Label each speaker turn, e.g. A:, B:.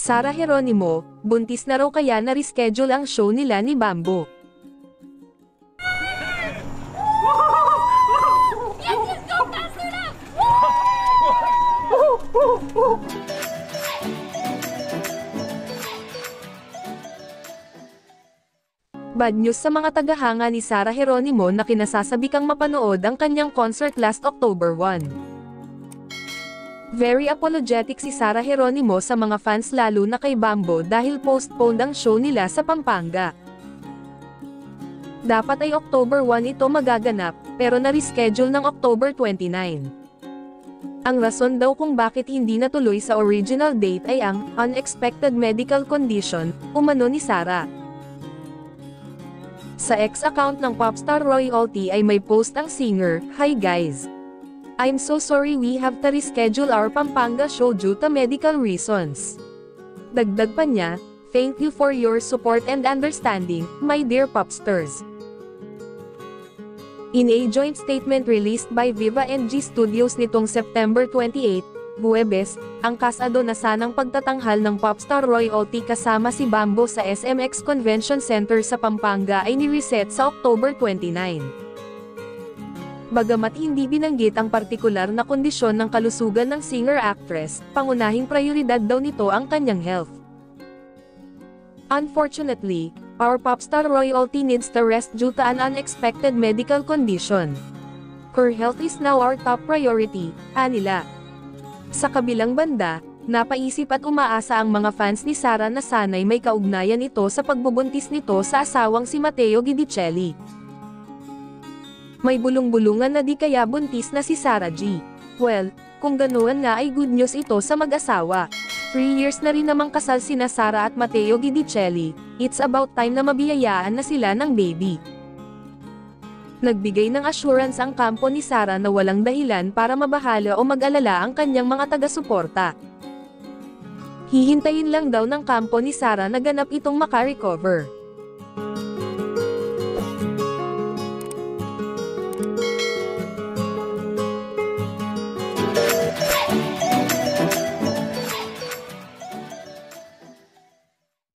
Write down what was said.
A: Sara Geronimo, buntis na raw kaya na-reschedule ang show nila ni Bambo. Bad news sa mga tagahanga ni Sara Geronimo na kinasasabi kang mapanood ang kanyang concert last October 1. Very apologetic si Sara Geronimo sa mga fans lalo na kay Bambo dahil postponed ang show nila sa Pampanga. Dapat ay October 1 ito magaganap, pero na-reschedule ng October 29. Ang rason daw kung bakit hindi natuloy sa original date ay ang unexpected medical condition, umano ni Sara. Sa X-account ng Popstar Royalty ay may post ang singer, "Hi guys. I'm so sorry we have to reschedule our Pampanga show due to medical reasons." Dagdag pa niya, "Thank you for your support and understanding, my dear Popstars." In a joint statement released by Viva NG Studios nitong September 28, Huwebes, ang kasado na sanang pagtatanghal ng Popstar Royalty kasama si Bambo sa SMX Convention Center sa Pampanga ay ni-reset sa October 29. Bagamat hindi binanggit ang partikular na kondisyon ng kalusugan ng singer-actress, pangunahing prioridad daw nito ang kanyang health. Unfortunately, our Popstar Royalty needs to rest due to an unexpected medical condition. Her health is now our top priority, anila. Sa kabilang banda, napaisip at umaasa ang mga fans ni Sara na sanay may kaugnayan ito sa pagbubuntis nito sa asawang si Matteo Guidicelli. May bulong-bulungan na di kaya buntis na si Sara G. Well, kung ganoon nga ay good news ito sa mag-asawa. 3 years na rin namang kasal sina Sara at Matteo Guidicelli, it's about time na mabiyayaan na sila ng baby. Nagbigay ng assurance ang kampo ni Sara na walang dahilan para mabahala o mag-alala ang kanyang mga taga-suporta. Hihintayin lang daw ng kampo ni Sara na ganap itong makarecover.